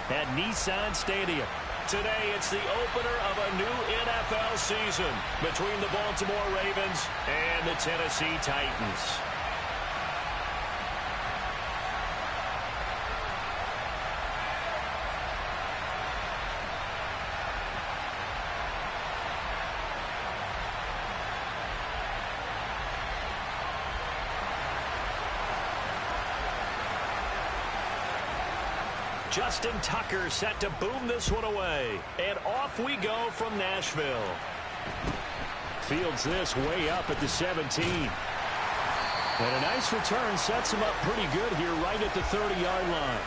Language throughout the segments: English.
at Nissan Stadium. Today, it's the opener of a new NFL season between the Baltimore Ravens and the Tennessee Titans. Justin Tucker set to boom this one away. And off we go from Nashville. Fields this way up at the 17. And a nice return sets him up pretty good here right at the 30-yard line.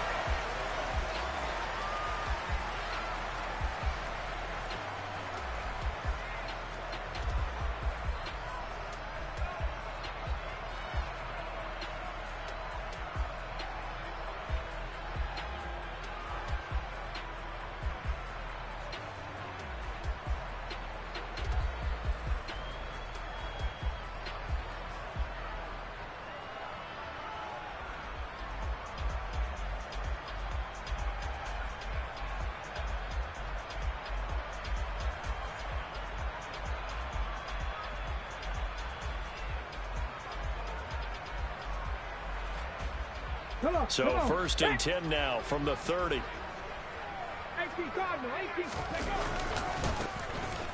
So first and 10 now from the 30.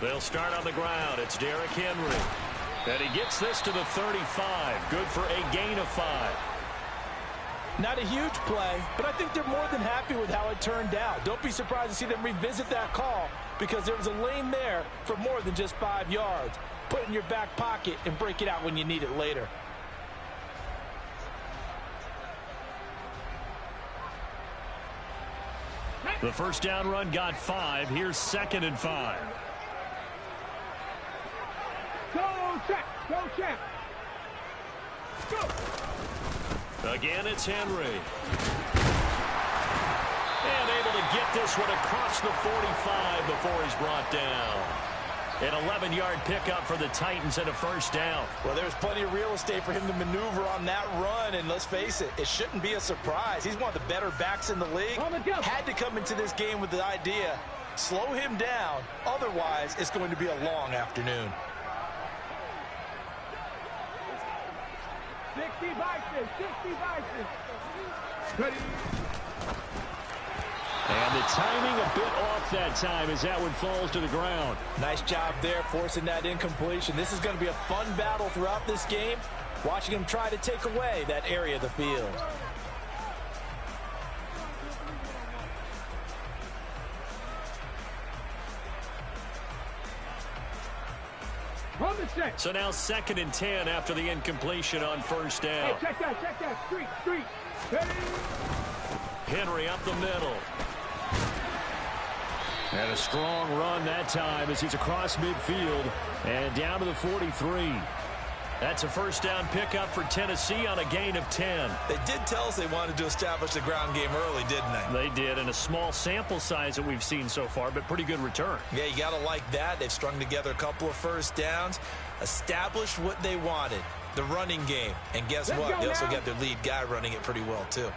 They'll start on the ground. It's Derrick Henry. And he gets this to the 35. Good for a gain of 5. Not a huge play, but I think they're more than happy with how it turned out. Don't be surprised to see them revisit that call because there was a lane there for more than just 5 yards. Put it in your back pocket and break it out when you need it later. The first down run got 5. Here's 2nd and 5. Go, check. Go, check. Go. Again, it's Henry. And able to get this one across the 45 before he's brought down. An 11-yard pickup for the Titans and a first down. Well, there's plenty of real estate for him to maneuver on that run, and let's face it, it shouldn't be a surprise. He's one of the better backs in the league. Had to come into this game with the idea, slow him down, otherwise it's going to be a long afternoon. 60 Vikings, 60 Vikings. Ready. And the timing a bit off that time as that one falls to the ground. Nice job there forcing that incompletion. This is going to be a fun battle throughout this game. Watching him try to take away that area of the field. So now 2nd and 10 after the incompletion on first down. Hey, check that. Street. Ready. Henry up the middle. And a strong run that time as he's across midfield and down to the 43. That's a first down pickup for Tennessee on a gain of 10. They did tell us they wanted to establish the ground game early, didn't they? They did, and a small sample size that we've seen so far, but pretty good return. Yeah, you got to like that. They've strung together a couple of first downs, established what they wanted, the running game. And guess what? They also got their lead guy running it pretty well, too.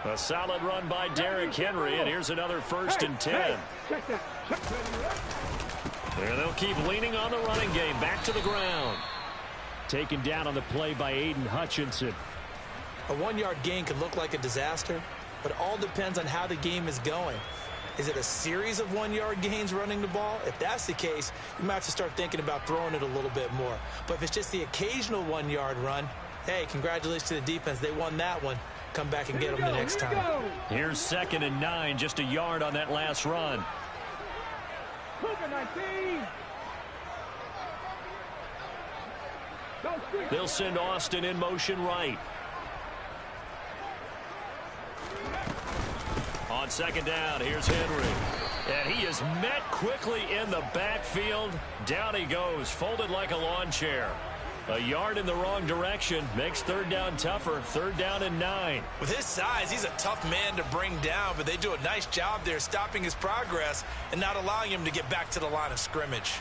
A solid run by Derrick Henry, and here's another first and 10. Check that. And they'll keep leaning on the running game. Back to the ground. Taken down on the play by Aiden Hutchinson. A 1-yard gain could look like a disaster, but it all depends on how the game is going. Is it a series of 1-yard gains running the ball? If that's the case, you might have to start thinking about throwing it a little bit more. But if it's just the occasional 1-yard run, hey, congratulations to the defense. They won that one. Come back and get them the next time. Here's 2nd and 9, just a yard on that last run. They'll send Austin in motion right. On 2nd down, here's Henry. And he is met quickly in the backfield. Down he goes, folded like a lawn chair. A yard in the wrong direction makes 3rd down tougher. 3rd down and 9. With his size, he's a tough man to bring down, but they do a nice job there stopping his progress and not allowing him to get back to the line of scrimmage.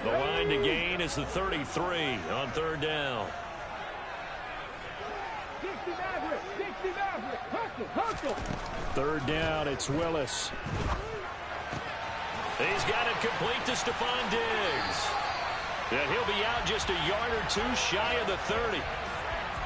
The line And to gain is the 33 on third down. 60 Maverick. 60 Maverick. Hustle. Third down, it's Willis. He's got it complete to Stephon Diggs. And he'll be out just a yard or two shy of the 30.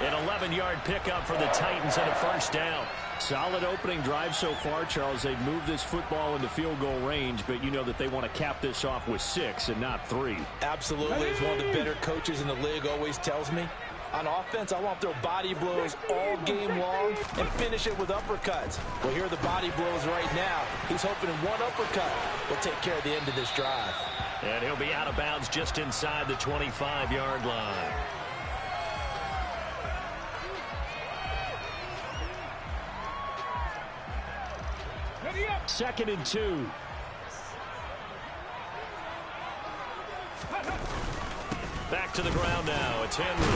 An 11-yard pickup for the Titans and a first down. Solid opening drive so far, Charles. They've moved this football into field goal range, but you know that they want to cap this off with 6 and not 3. Absolutely. As one of the better coaches in the league always tells me, on offense, I want to throw body blows all game long and finish it with uppercuts. Well, here are the body blows right now. He's hoping one uppercut will take care of the end of this drive. And he'll be out of bounds just inside the 25-yard line. Second and 2. Back to the ground now. It's Henry.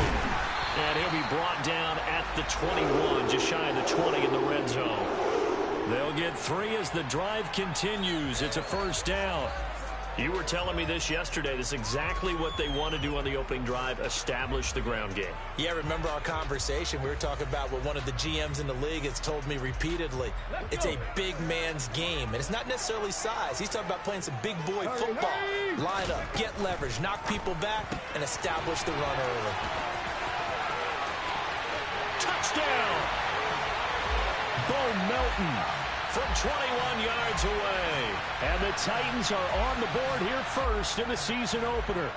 And he'll be brought down at the 21, just shy of the 20 in the red zone. They'll get 3 as the drive continues. It's a first down. You were telling me this yesterday. This is exactly what they want to do on the opening drive, establish the ground game. Yeah, remember our conversation? We were talking about what one of the GMs in the league has told me repeatedly. It's a big man's game, and it's not necessarily size. He's talking about playing some big boy football. Line up, get leverage, knock people back, and establish the run early. Touchdown! Bo Melton from 21 yards away. And the Titans are on the board here first in the season opener.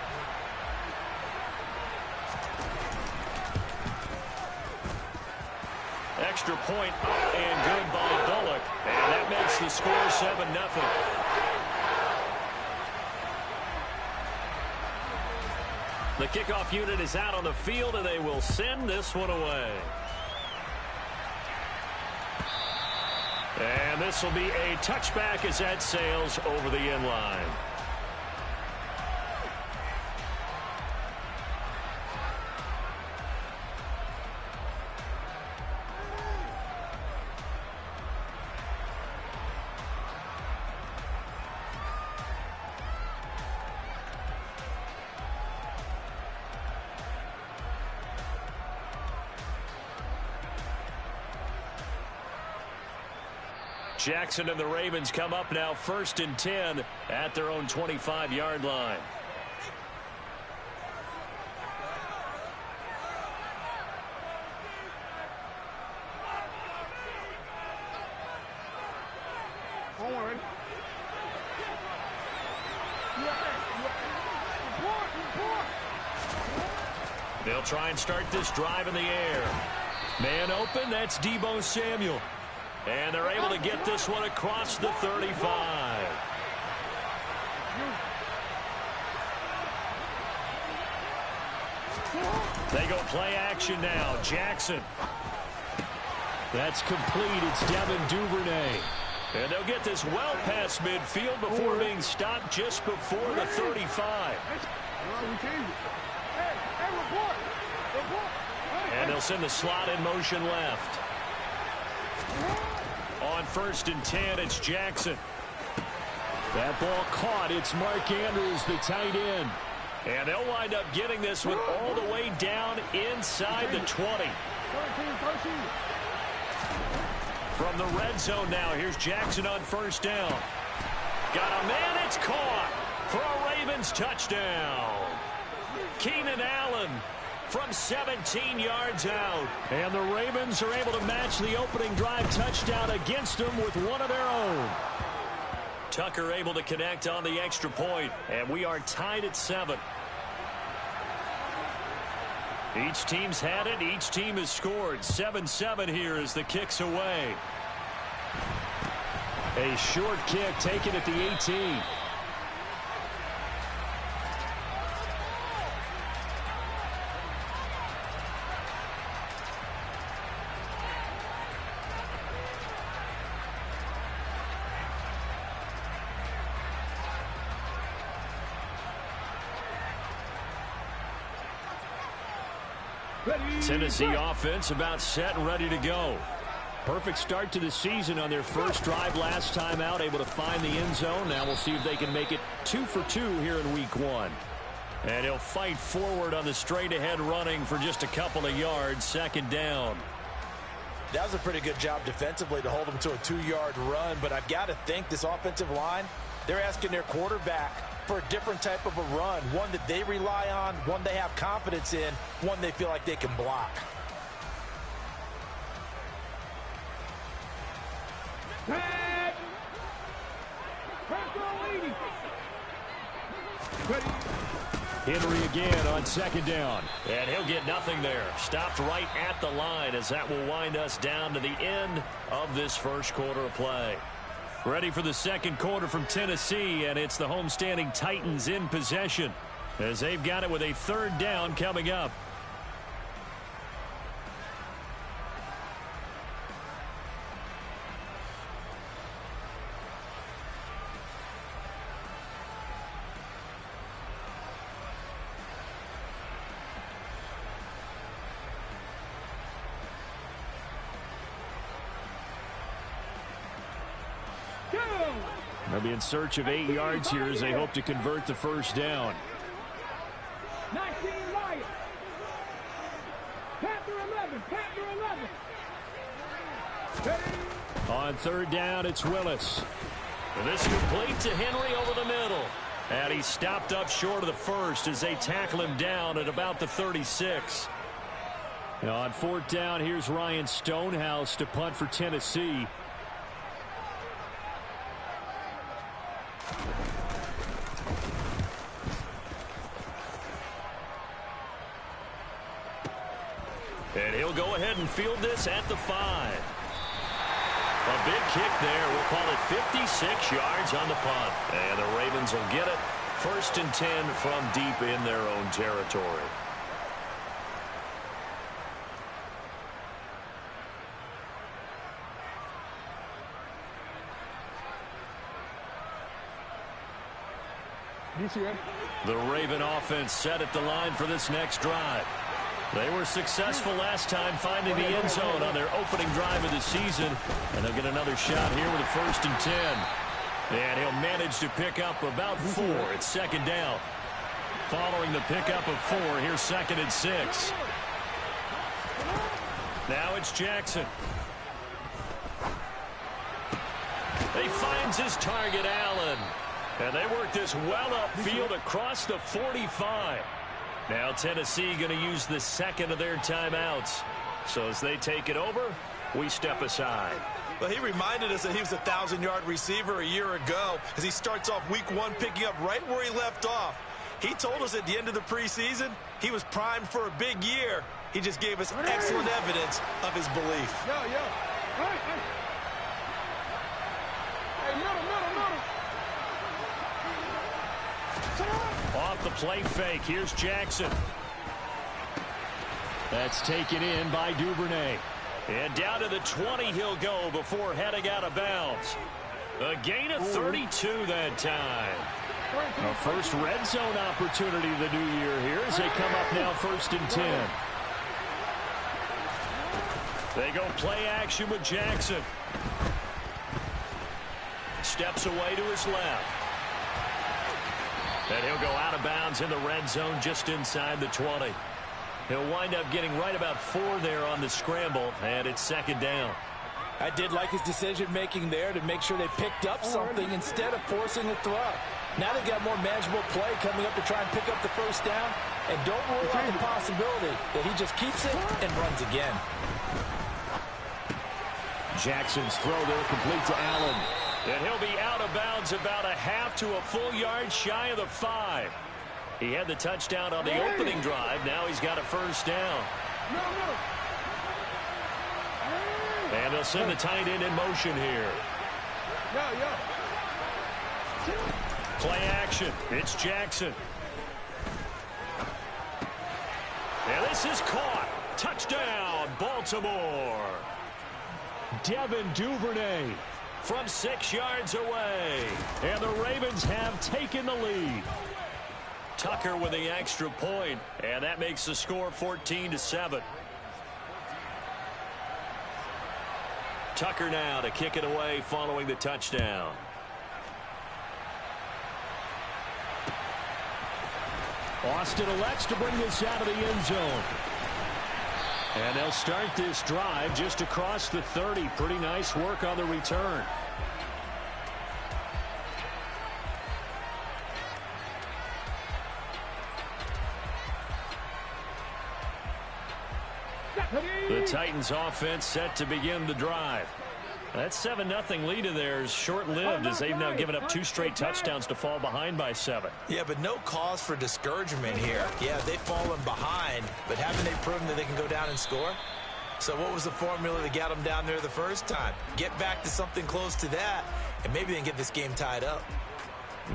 Extra point up and good by Bullock. And that makes the score 7-0. The kickoff unit is out on the field, and they will send this one away. And this will be a touchback as that sails over the end line. Jackson and the Ravens come up now 1st and 10 at their own 25-yard line. Horn. They'll try and start this drive in the air. Man open, that's Deebo Samuel. And they're able to get this one across the 35. They go play action now. Jackson. That's complete. It's Devin Duvernay. And they'll get this well past midfield before being stopped just before the 35. And they'll send the slot in motion left. On 1st and 10, it's Jackson. That ball caught. It's Mark Andrews, the tight end. And they'll wind up getting this one all the way down inside the 20. From the red zone now, here's Jackson on 1st down. Got a man, it's caught for a Ravens touchdown. Keenan Allen from 17 yards out. And the Ravens are able to match the opening drive touchdown against them with one of their own. Tucker able to connect on the extra point, and we are tied at 7. Each team's had it. Each team has scored. 7-7 here as the kick's away. A short kick taken at the 18. Tennessee offense about set and ready to go. Perfect start to the season on their first drive last time out, able to find the end zone. Now we'll see if they can make it 2 for 2 here in week 1. And he'll fight forward on the straight-ahead running for just a couple of yards, second down. That was a pretty good job defensively to hold him to a 2-yard run, but I've got to think this offensive line, they're asking their quarterback for a different type of a run, one that they rely on, one they have confidence in, one they feel like they can block. Henry again on second down. And he'll get nothing there. Stopped right at the line as that will wind us down to the end of this first quarter of play. Ready for the second quarter from Tennessee, and it's the homestanding Titans in possession as they've got it with a third down coming up. They'll be in search of 8 yards here as they hope to convert the first down. 19 Lions. Panther 11. Panther 11. On third down, it's Willis. This complete to Henry over the middle. And he's stopped up short of the first as they tackle him down at about the 36. Now on fourth down, here's Ryan Stonehouse to punt for Tennessee. And he'll go ahead and field this at the 5. A big kick there. We'll call it 56 yards on the punt. And the Ravens will get it. 1st and 10 from deep in their own territory. The Raven offense set at the line for this next drive. They were successful last time finding the end zone on their opening drive of the season. And they'll get another shot here with a 1st and 10. And he'll manage to pick up about 4. It's second down. Following the pickup of 4, here's 2nd and 6. Now it's Jackson. He finds his target, Allen. And they work this well upfield across the 45. Now Tennessee going to use the second of their timeouts. So as they take it over, we step aside. Well, he reminded us that he was a 1,000-yard receiver a year ago as he starts off week 1 picking up right where he left off. He told us at the end of the preseason he was primed for a big year. He just gave us excellent evidence of his belief. Off the play fake, here's Jackson. That's taken in by Duvernay. And down to the 20 he'll go before heading out of bounds. A gain of 32 that time. A first red zone opportunity of the new year here as they come up now 1st and 10. They go play action with Jackson. Steps away to his left. And he'll go out of bounds in the red zone just inside the 20. He'll wind up getting right about 4 there on the scramble, and it's second down. I did like his decision-making there to make sure they picked up something instead of forcing a throw. Now they've got more manageable play coming up to try and pick up the first down, and don't rule out the possibility that he just keeps it and runs again. Jackson's throw there complete to Allen. And he'll be out of bounds about a half to a full yard shy of the 5. He had the touchdown on the opening drive. Now he's got a first down. And they'll send the tight end in motion here. Play action. It's Jackson. And this is caught. Touchdown, Baltimore. Devin Duvernay from 6 yards away. And the Ravens have taken the lead. Tucker with the extra point, and that makes the score 14-7. Tucker now to kick it away following the touchdown. Austin elects to bring this out of the end zone. And they'll start this drive just across the 30. Pretty nice work on the return. The Titans offense set to begin the drive. That 7-0 lead of theirs short-lived as they've now given up 2 straight touchdowns to fall behind by 7. Yeah, but no cause for discouragement here. Yeah, they've fallen behind, but haven't they proven that they can go down and score? So what was the formula that got them down there the first time? Get back to something close to that, and maybe they can get this game tied up.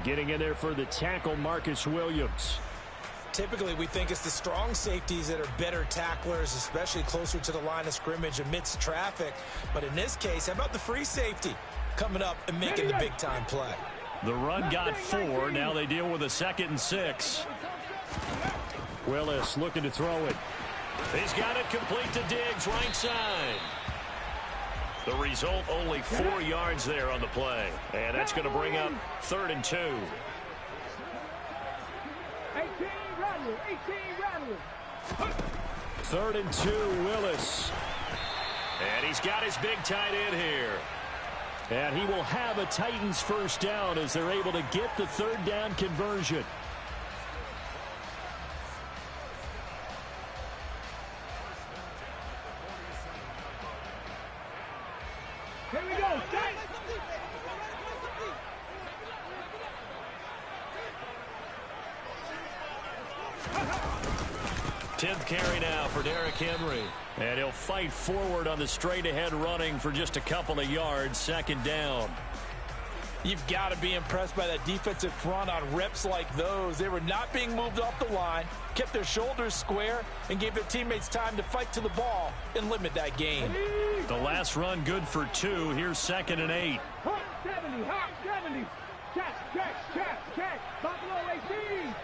Getting in there for the tackle, Marcus Williams. Typically, we think it's the strong safeties that are better tacklers, especially closer to the line of scrimmage amidst traffic. But in this case, how about the free safety coming up and making the big-time play? The run got 4. Now they deal with a 2nd and 6. Willis looking to throw it. He's got it complete to Diggs, right side. The result, only 4 yards there on the play. And that's going to bring up 3rd and 2. 3rd and 2, Willis. And he's got his big tight end here. And he will have a Titans first down as they're able to get the 3rd down conversion. Here we go, Titans. 10th carry now for Derrick Henry. And he'll fight forward on the straight-ahead running for just a couple of yards. 2nd down. You've got to be impressed by that defensive front on reps like those. They were not being moved off the line, kept their shoulders square, and gave their teammates time to fight to the ball and limit that gain. The last run good for 2. Here's 2nd and 8. Hot 70, hot 70. Check. Buffalo 18.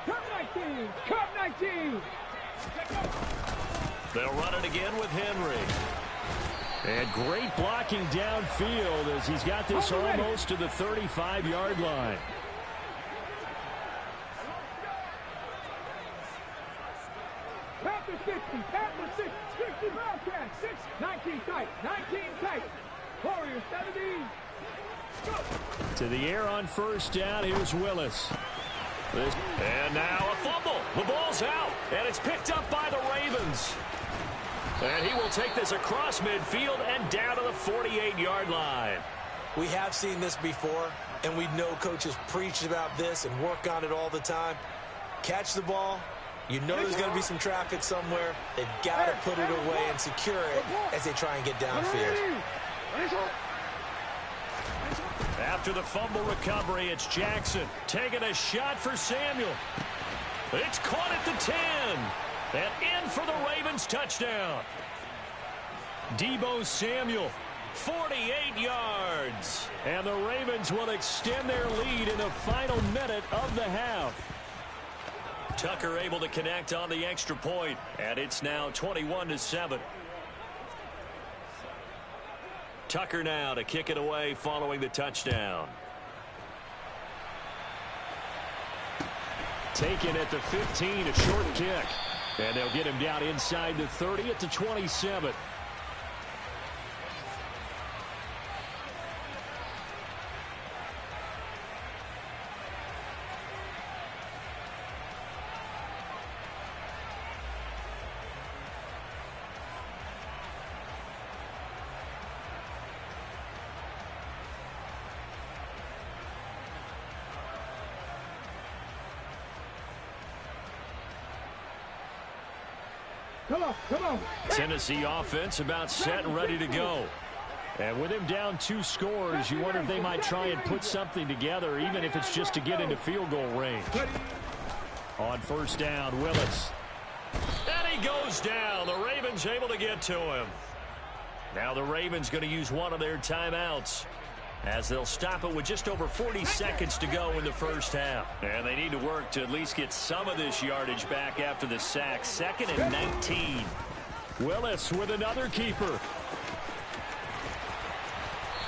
Cup 19. Cup 19. They'll run it again with Henry. And great blocking downfield as he's got this almost to the 35-yard line. Panther 60, 60 Wildcats, 19 tight, 19 tight. Warriors 70. Go. To the air on first down, here's Willis. And now a fumble. The ball's out, and it's picked up by the Ravens. And he will take this across midfield and down to the 48-yard line. We have seen this before, and we know coaches preach about this and work on it all the time. Catch the ball. You know there's going to be some traffic somewhere. They've got to put it away and secure it as they try and get downfield. After the fumble recovery, it's Jackson taking a shot for Samuel. It's caught at the 10. And in for the Ravens touchdown. Deebo Samuel, 48 yards. And the Ravens will extend their lead in the final minute of the half. Tucker able to connect on the extra point, and it's now 21-7. Tucker now to kick it away following the touchdown. Taken at the 15, a short kick. And they'll get him down inside the 30 at the 27. Come on. Tennessee offense about set and ready to go. And with him down 2 scores, you wonder if they might try and put something together, even if it's just to get into field goal range. On first down, Willis. And he goes down. The Ravens able to get to him. Now the Ravens going to use one of their timeouts, as they'll stop it with just over 40 seconds to go in the first half. And they need to work to at least get some of this yardage back after the sack. 2nd and 19. Willis with another keeper.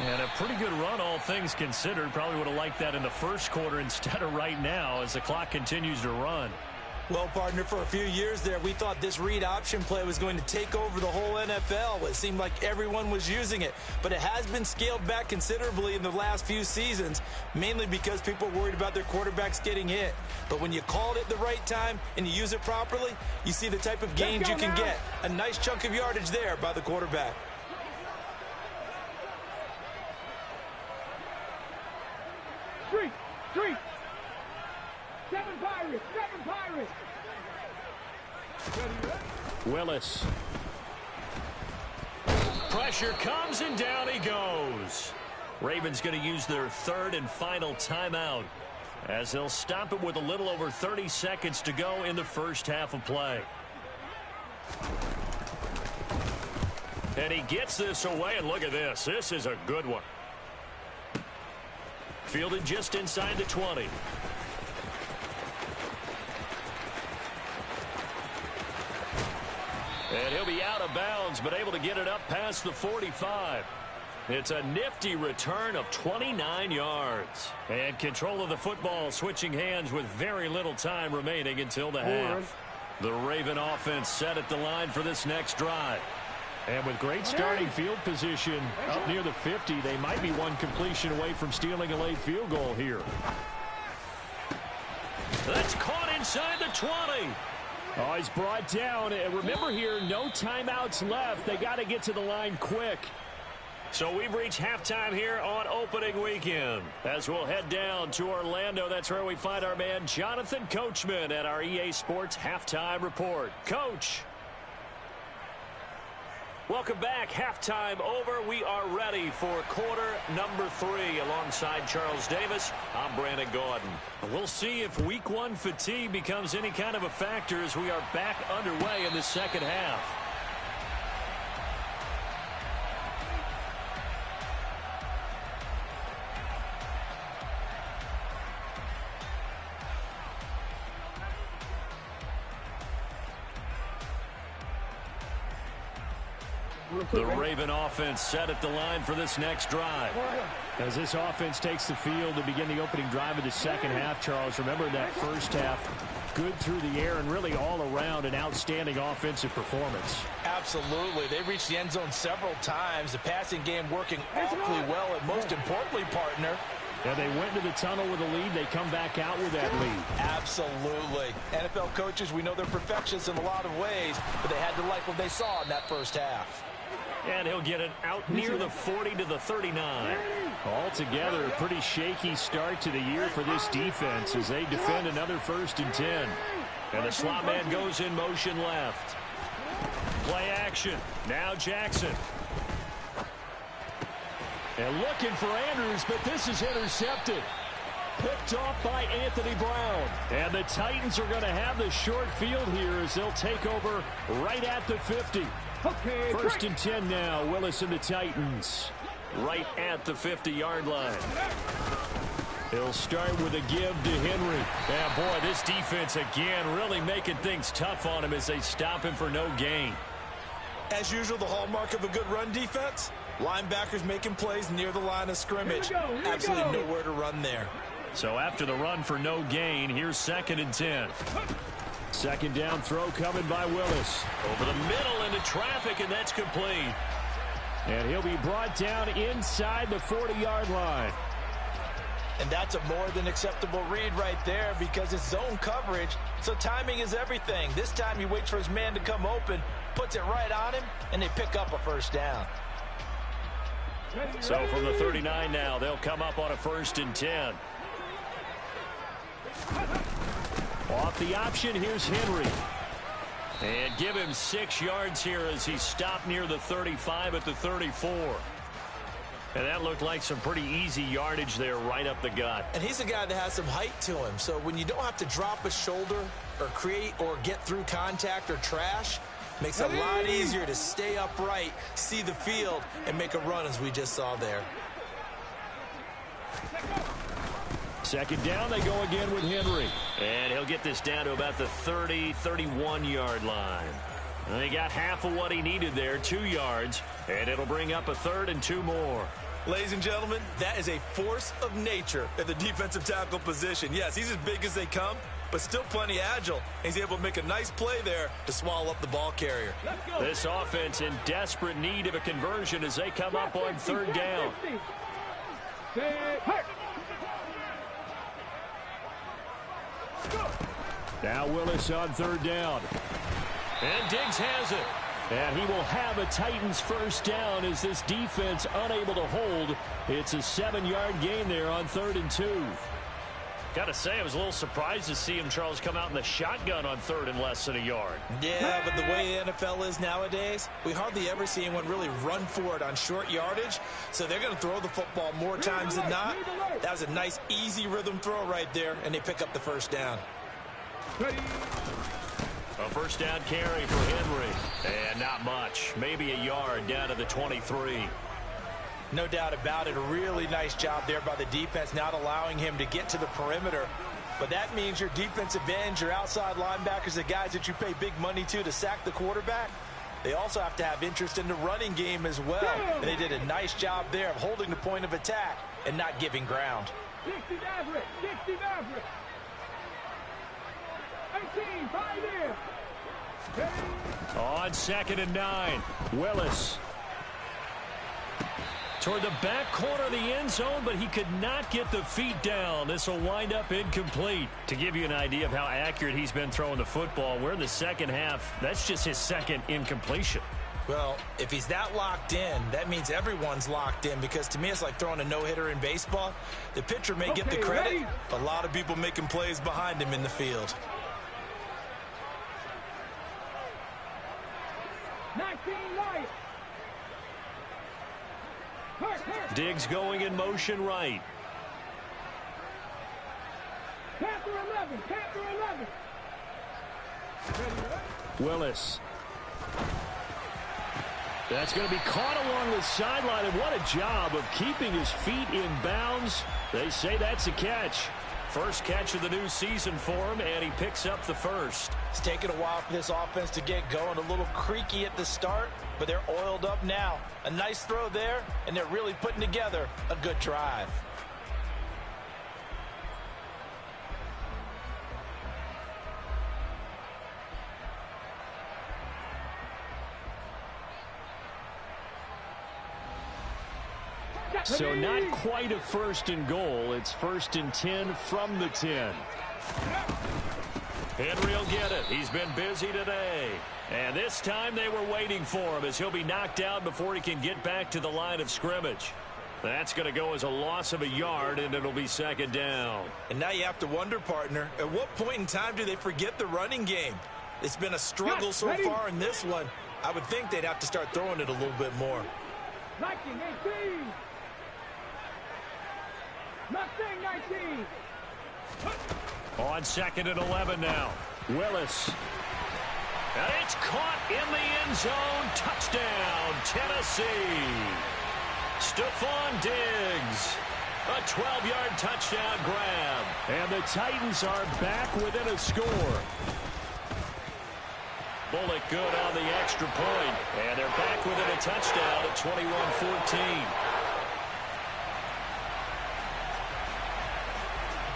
And a pretty good run, all things considered. Probably would have liked that in the first quarter instead of right now as the clock continues to run. Well, partner, for a few years there, we thought this read option play was going to take over the whole NFL. It seemed like everyone was using it, but it has been scaled back considerably in the last few seasons, mainly because people are worried about their quarterbacks getting hit. But when you call it at the right time and you use it properly, you see the type of gains you can get. A nice chunk of yardage there by the quarterback. Three. Seven Pirates. Willis. Pressure comes and down he goes. Ravens going to use their third and final timeout as they'll stop it with a little over 30 seconds to go in the first half of play. And he gets this away, and look at this. This is a good one. Fielded just inside the 20. And he'll be out of bounds, but able to get it up past the 45. It's a nifty return of 29 yards. And control of the football switching hands with very little time remaining until the half. The Raven offense set at the line for this next drive. And with great starting field position up near the 50, they might be one completion away from stealing a late field goal here. That's caught inside the 20. Oh, he's brought down. And remember here, no timeouts left. They got to get to the line quick. So we've reached halftime here on opening weekend. As we'll head down to Orlando, that's where we find our man Jonathan Coachman at our EA Sports Halftime Report. Coach. Welcome back. Halftime over. We are ready for quarter number 3 alongside Charles Davis. I'm Brandon Gordon. We'll see if week 1 fatigue becomes any kind of a factor as we are back underway in the second half. The Raven offense set at the line for this next drive. As this offense takes the field to begin the opening drive of the second half, Charles, remember that first half, good through the air and really all around an outstanding offensive performance. Absolutely. They reached the end zone several times. The passing game working awfully well, and most importantly, partner, Yeah, they went to the tunnel with a lead. They come back out with that lead. Absolutely. NFL coaches, we know they're perfectionists in a lot of ways, but they had to like what they saw in that first half. And he'll get it out near the 40 to the 39. Altogether, a pretty shaky start to the year for this defense as they defend another 1st and 10. And the slot man goes in motion left. Play action. Now Jackson. And looking for Andrews, but this is intercepted. Picked off by Anthony Brown. And the Titans are going to have the short field here as they'll take over right at the 50. Okay, 1st and 10 now. Willis and the Titans. Right at the 50-yard line. He'll start with a give to Henry. Yeah, boy, this defense again really making things tough on him as they stop him for no gain. As usual, the hallmark of a good run defense, linebackers making plays near the line of scrimmage. Absolutely nowhere to run there. So after the run for no gain, here's 2nd and 10. Second down throw coming by Willis. Over the middle into traffic, and that's complete. And he'll be brought down inside the 40-yard line. And that's a more than acceptable read right there because it's zone coverage, so timing is everything. This time he waits for his man to come open, puts it right on him, and they pick up a first down. So from the 39 now, they'll come up on a 1st and 10. Off the option, here's Henry. And give him 6 yards here as he stopped near the 35 at the 34. And that looked like some pretty easy yardage there right up the gut. And he's a guy that has some height to him, so when you don't have to drop a shoulder or create or get through contact or trash, makes it a lot easier to stay upright, see the field, and make a run as we just saw there. Second down, they go again with Henry. And he'll get this down to about the 30, 31-yard line. And he got half of what he needed there, 2 yards, and it'll bring up a 3rd and 2 more. Ladies and gentlemen, that is a force of nature at the defensive tackle position. Yes, he's as big as they come, but still plenty agile. He's able to make a nice play there to swallow up the ball carrier. This offense in desperate need of a conversion as they come up on third down. Now Willis on third down. And Diggs has it. And he will have a Titans first down as this defense unable to hold. It's a 7-yard gain there on 3rd and 2. Got to say, I was a little surprised to see him, Charles, come out in the shotgun on 3rd and less than a yard. Yeah, but the way the NFL is nowadays, we hardly ever see anyone really run for it on short yardage. So they're going to throw the football more times than not. That was a nice, easy rhythm throw right there, and they pick up the first down. A first down carry for Henry. And not much. Maybe a yard down to the 23. No doubt about it. A really nice job there by the defense, not allowing him to get to the perimeter. But that means your defensive ends, your outside linebackers, the guys that you pay big money to sack the quarterback, they also have to have interest in the running game as well. And they did a nice job there of holding the point of attack and not giving ground. 60 Maverick, 60 Maverick. 18, 5 in. On 2nd and 9, Willis. Toward the back corner of the end zone, but he could not get the feet down. This will wind up incomplete. To give you an idea of how accurate he's been throwing the football, we're in the second half. That's just his second incompletion. Well, if he's that locked in, that means everyone's locked in, because to me it's like throwing a no-hitter in baseball. The pitcher may get the credit, a lot of people making plays behind him in the field. 19 right. Diggs going in motion right. Panther 11, Panther 11. Willis. That's going to be caught along the sideline, and what a job of keeping his feet in bounds. They say that's a catch. First catch of the new season for him, and he picks up the first. It's taken a while for this offense to get going. A little creaky at the start, but they're oiled up now. A nice throw there, and they're really putting together a good drive. So not quite a 1st and goal. It's 1st and 10 from the 10. Henry will get it. He's been busy today. And this time they were waiting for him, as he'll be knocked out before he can get back to the line of scrimmage. That's going to go as a loss of a yard, and it'll be 2nd down. And now you have to wonder, partner, at what point in time do they forget the running game? It's been a struggle so far in this one. I would think they'd have to start throwing it a little bit more. Viking 18. Mustang 19. On 2nd and 11 now. Willis. And it's caught in the end zone. Touchdown, Tennessee. Stephon Diggs. A 12-yard touchdown grab. And the Titans are back within a score. Bullock good on the extra point. And they're back within a touchdown at 21-14.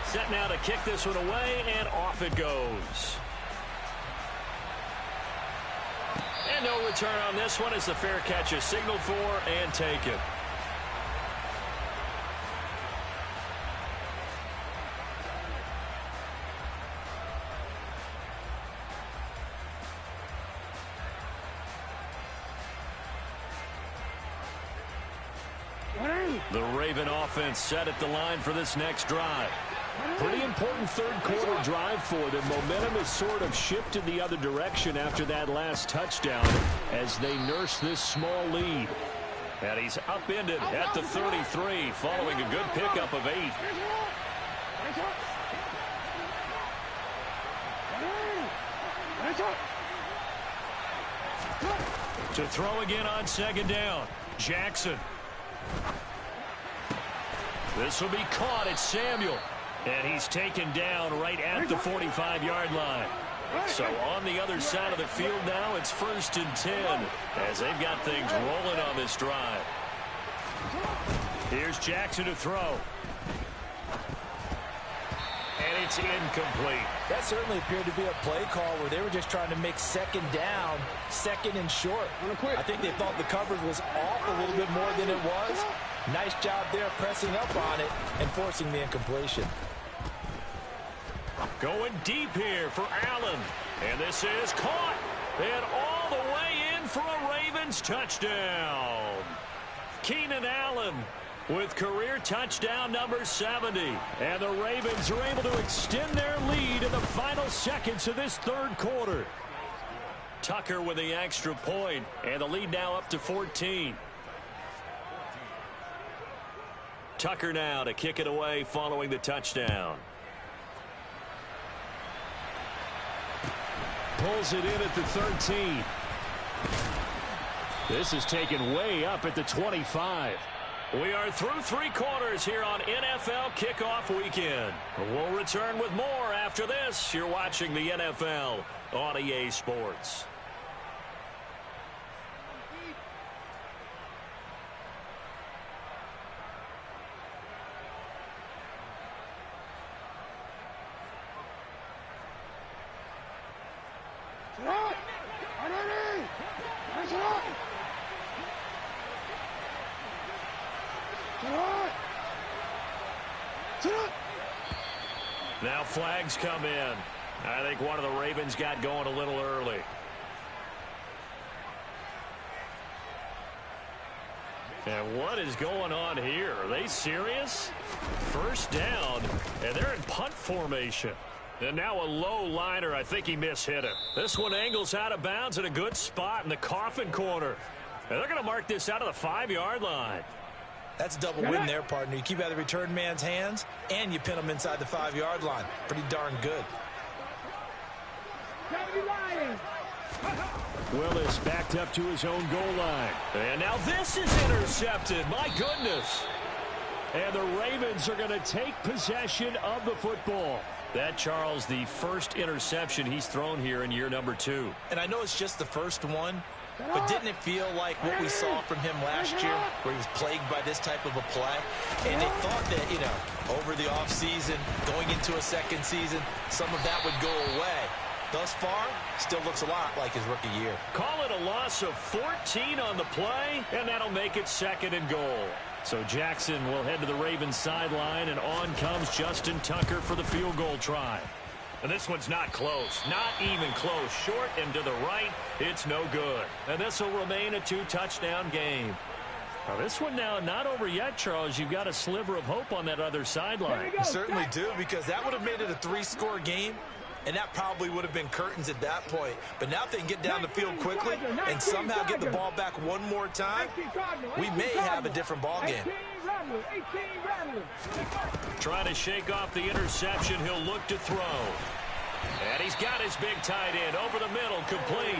Set now to kick this one away, and off it goes. And no return on this one as the fair catch is signaled for and taken. The Raven offense set at the line for this next drive. Pretty important 3rd quarter drive for them. Momentum has sort of shifted the other direction after that last touchdown as they nurse this small lead. And he's upended at the 33 following a good pickup of 8. To throw again on 2nd down. Jackson. This will be caught at Samuel. And he's taken down right at the 45-yard line. So on the other side of the field now, it's 1st and 10 as they've got things rolling on this drive. Here's Jackson to throw. And it's incomplete. That certainly appeared to be a play call where they were just trying to make second down, second and short. I think they thought the coverage was off a little bit more than it was. Nice job there pressing up on it and forcing the incompletion. Going deep here for Allen. And this is caught. And all the way in for a Ravens touchdown. Keenan Allen with career touchdown number 70. And the Ravens are able to extend their lead in the final seconds of this third quarter. Tucker with the extra point, and the lead now up to 14. Tucker now to kick it away following the touchdown. Pulls it in at the 13. This is taken way up at the 25. We are through three quarters here on NFL Kickoff Weekend. We'll return with more after this. You're watching the NFL on EA Sports. Now flags come in. I think one of the Ravens got going a little early. And what is going on here? Are they serious? First down, and they're in punt formation. And now a low liner. I think he mishit it. This one angles out of bounds at a good spot in the coffin corner. And they're going to mark this out of the 5-yard line. That's a double win there, partner. You keep out of the return man's hands, and you pin him inside the 5-yard line. Pretty darn good. Willis backed up to his own goal line. And now this is intercepted. My goodness. And the Ravens are going to take possession of the football. That, Charles, the first interception he's thrown here in year number 2. And I know it's just the first one, but didn't it feel like what we saw from him last year, where he was plagued by this type of a play? And they thought that, you know, over the offseason, going into a second season, some of that would go away. Thus far, still looks a lot like his rookie year. Call it a loss of 14 on the play, and that'll make it 2nd and goal. So Jackson will head to the Ravens sideline, and on comes Justin Tucker for the field goal try. And this one's not close. Not even close. Short and to the right. It's no good. And this will remain a 2-touchdown game. Now this one now not over yet, Charles. You've got a sliver of hope on that other sideline. You certainly do, because that would have made it a 3-score game. And that probably would have been curtains at that point. But now if they can get down the field quickly and somehow get the ball back one more time, we may have a different ball game. Trying to shake off the interception. He'll look to throw. And he's got his big tight end over the middle, complete.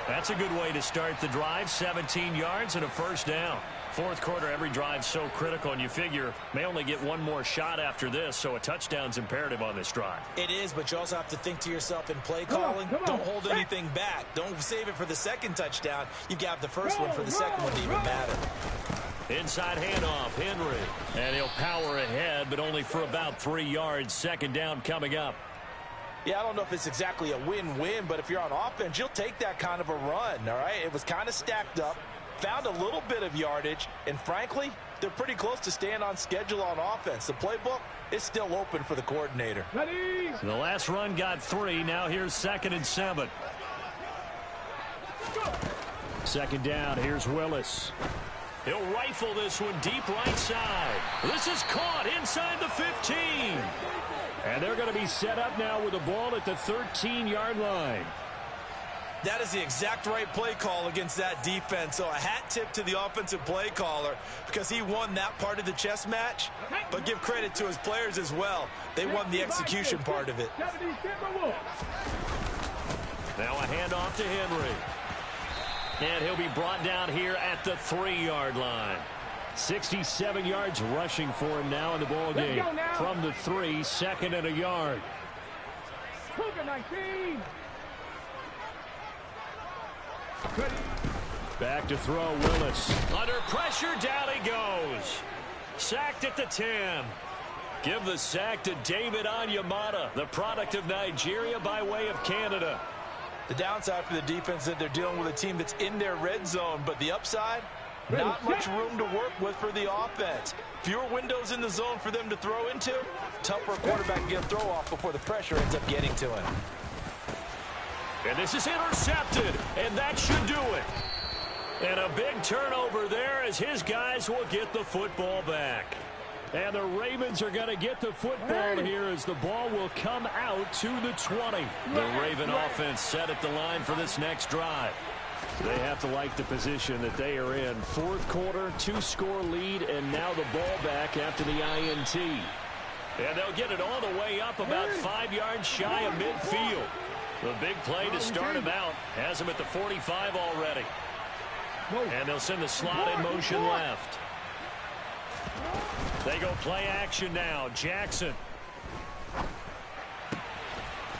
That's a good way to start the drive. 17 yards and a first down. Fourth quarter, every drive's so critical, and you figure may only get one more shot after this, so a touchdown's imperative on this drive. It is, but you also have to think to yourself in play calling, don't hold anything back. Don't save it for the second touchdown. You've got the first one for the second one to even matter. Inside handoff, Henry. And he'll power ahead, but only for about 3 yards. Second down coming up. Yeah, I don't know if it's exactly a win-win, but if you're on offense, you'll take that kind of a run, all right? It was kind of stacked up. Found a little bit of yardage, and frankly, they're pretty close to staying on schedule on offense. The playbook is still open for the coordinator. The last run got 3. Now here's 2nd and 7. Second down, here's Willis. He'll rifle this one deep right side. This is caught inside the 15. And they're going to be set up now with the ball at the 13-yard line. That is the exact right play call against that defense. So a hat tip to the offensive play caller, because he won that part of the chess match. But give credit to his players as well. They won the execution part of it. Now a handoff to Henry. And he'll be brought down here at the 3-yard line. 67 yards rushing for him now in the ball game. From the 3, 2nd and a yard. 19. Back to throw, Willis. Under pressure, down he goes. Sacked at the 10. Give the sack to David Onyemata, the product of Nigeria by way of Canada. The downside for the defense is that they're dealing with a team that's in their red zone, but the upside, not much room to work with for the offense. Fewer windows in the zone for them to throw into. Tough for a quarterback to get a throw off before the pressure ends up getting to him. And this is intercepted, and that should do it. And a big turnover there as his guys will get the football back. And the Ravens are going to get the football here as the ball will come out to the 20. The Raven offense set at the line for this next drive. They have to like the position that they are in. Fourth quarter, 2-score lead, and now the ball back after the INT. And they'll get it all the way up about 5 yards shy of midfield. The big play to start him out has him at the 45 already. And they'll send the slot in motion left. They go play action now. Jackson.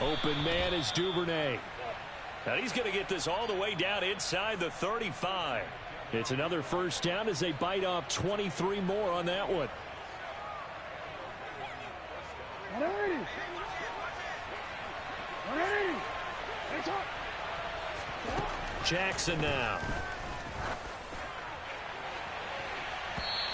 Open man is Duvernay. And he's going to get this all the way down inside the 35. It's another first down as they bite off 23 more on that one. Jackson now.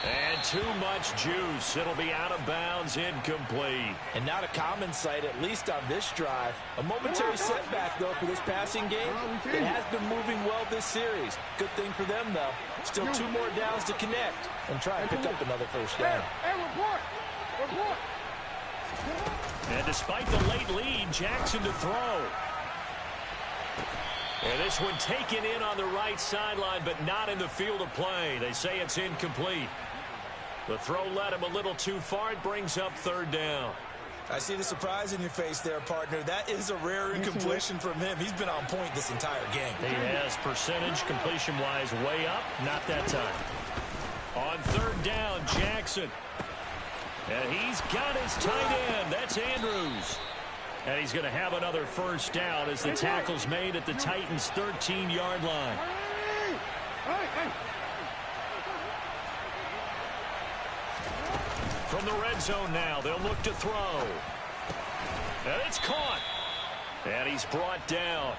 And too much juice. It'll be out of bounds, incomplete. And not a common sight, at least on this drive. A momentary setback, though, for this passing game. It has been moving well this series. Good thing for them, though. Still 2 more downs to connect and try and pick up another first down. Report. And despite the late lead, Jackson to throw. And this one taken in on the right sideline, but not in the field of play. They say it's incomplete. The throw led him a little too far. It brings up third down. I see the surprise in your face there, partner. That is a rare incompletion from him. He's been on point this entire game. He has percentage completion-wise way up. Not that time. On third down, Jackson. And he's got his tight end. That's Andrews. And he's going to have another first down as the tackle's made at the Titans' 13-yard line. From the red zone now, they'll look to throw. And it's caught. And he's brought down.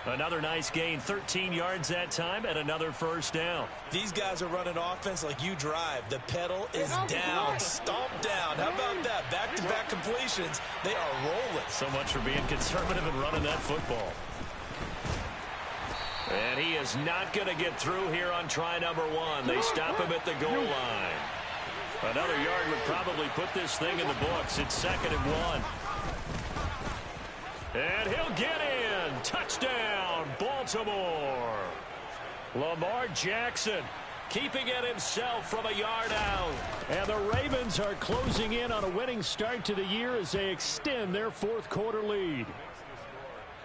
Another nice gain, 13 yards that time, and another first down. These guys are running offense like you drive. The pedal is down, stomp down. How about that? Back-to-back completions. They are rolling. So much for being conservative and running that football. And he is not going to get through here on try number 1. They stop him at the goal line. Another yard would probably put this thing in the books. It's 2nd and 1. And he'll get in. Touchdown, Baltimore. Lamar Jackson keeping it himself from a yard out. And the Ravens are closing in on a winning start to the year as they extend their fourth quarter lead.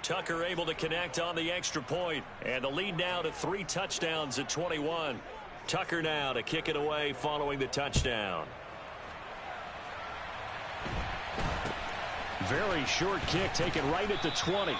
Tucker able to connect on the extra point. And the lead now to 3 touchdowns at 21. Tucker now to kick it away following the touchdown. Very short kick taken right at the 20.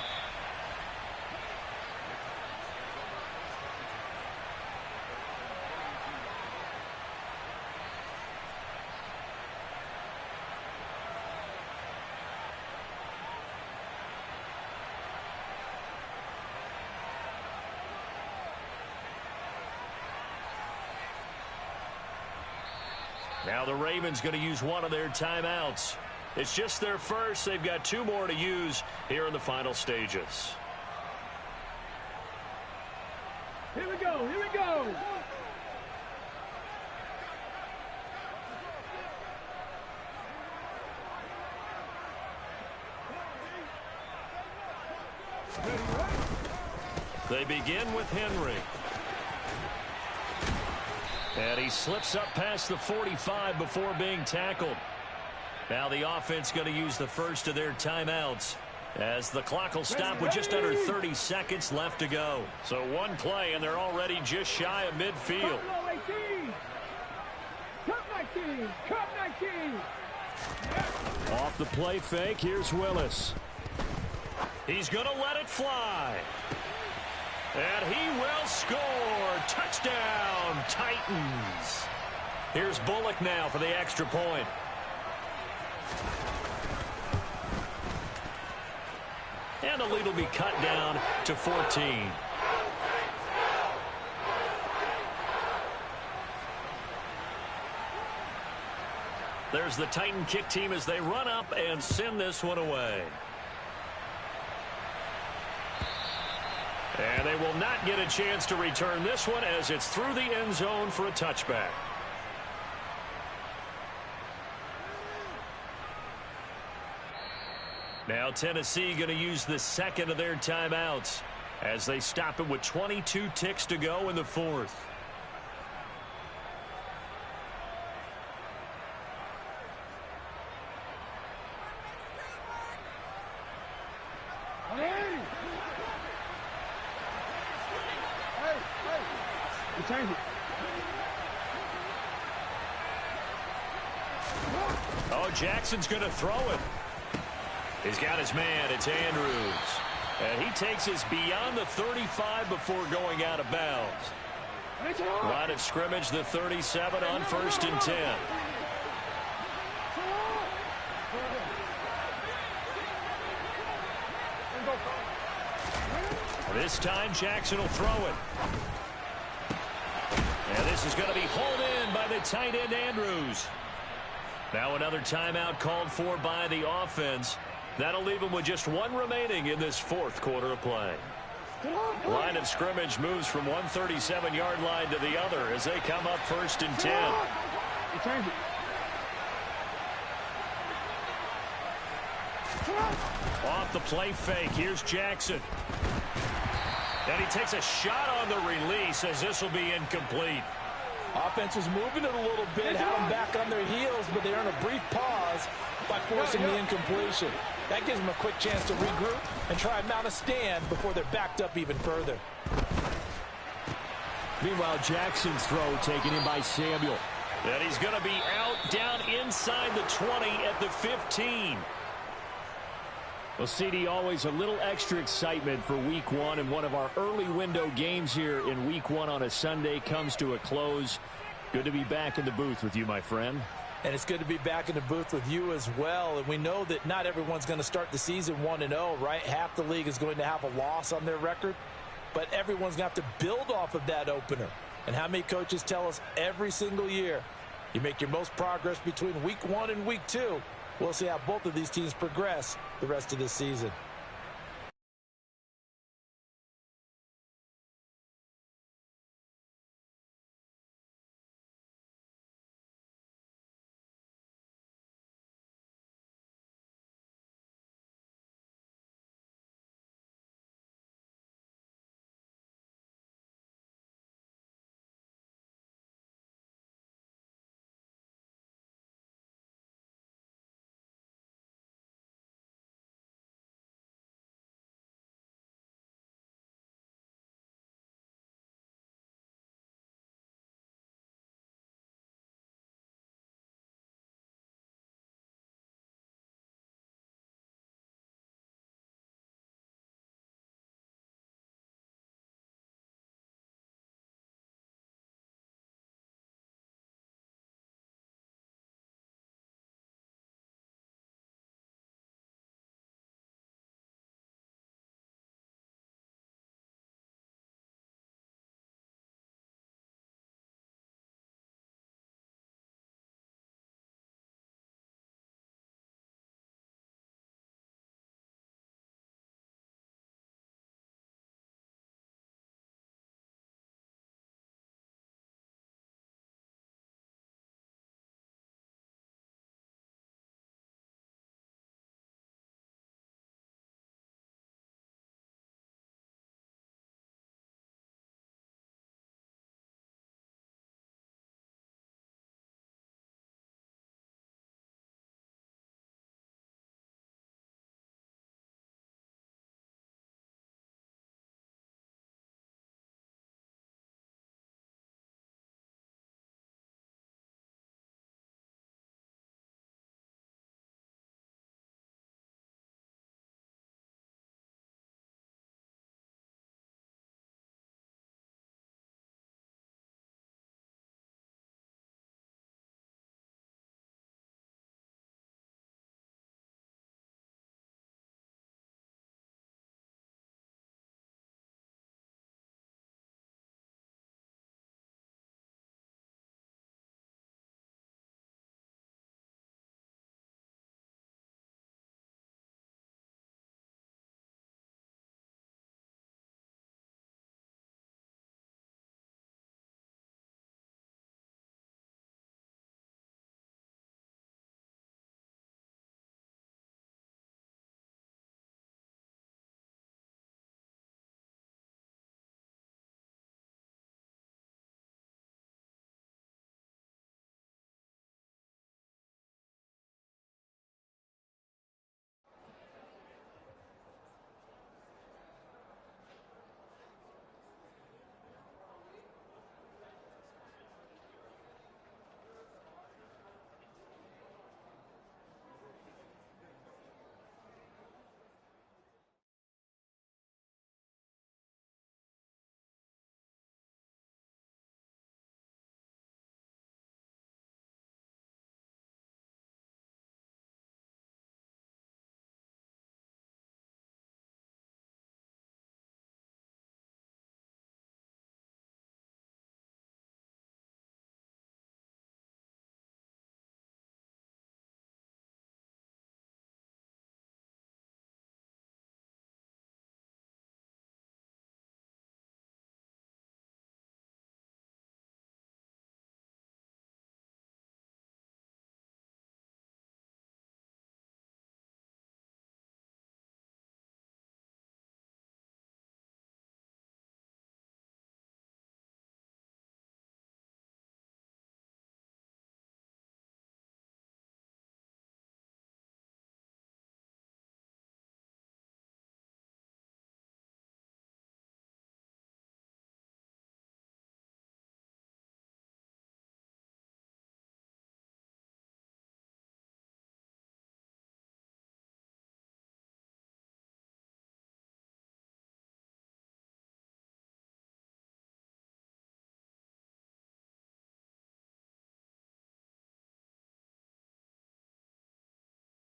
Now the Ravens going to use one of their timeouts. It's just their first. They've got 2 more to use here in the final stages. Here we go. They begin with Henry. And he slips up past the 45 before being tackled. Now the offense going to use the first of their timeouts as the clock will stop with just under 30 seconds left to go. So one play and they're already just shy of midfield. Cup 19. Off the play fake, here's Willis. He's going to let it fly. And he will score. Touchdown, Titans. Here's Bullock now for the extra point. And the lead will be cut down to 14. There's the Titan kick team as they run up and send this one away. And they will not get a chance to return this one as it's through the end zone for a touchback. Now Tennessee going to use the second of their timeouts as they stop it with 22 ticks to go in the fourth. Oh, Jackson's going to throw it. He's got his man. It's Andrews. And he takes us beyond the 35 before going out of bounds. Line of scrimmage, the 37 on 1st and 10. This time, Jackson will throw it. And this is going to be hauled in by the tight end, Andrews. Now another timeout called for by the offense. That'll leave them with just one remaining in this fourth quarter of play. Line of scrimmage moves from one 37-yard line to the other as they come up 1st and 10. Off the play fake. Here's Jackson. And he takes a shot on the release as this will be incomplete. Offense was moving it a little bit, had them back on their heels, but they earn a brief pause by forcing the incompletion. That gives them a quick chance to regroup and try and mount a stand before they're backed up even further. Meanwhile, Jackson's throw taken in by Samuel. And he's going to be out down inside the 20 at the 15. Well, CD, always a little extra excitement for Week 1, and one of our early window games here in Week 1 on a Sunday comes to a close. Good to be back in the booth with you, my friend. And it's good to be back in the booth with you as well. And we know that not everyone's going to start the season 1-0, right? Half the league is going to have a loss on their record, but everyone's going to have to build off of that opener. And how many coaches tell us every single year, you make your most progress between Week 1 and Week 2. We'll see how both of these teams progress the rest of this season.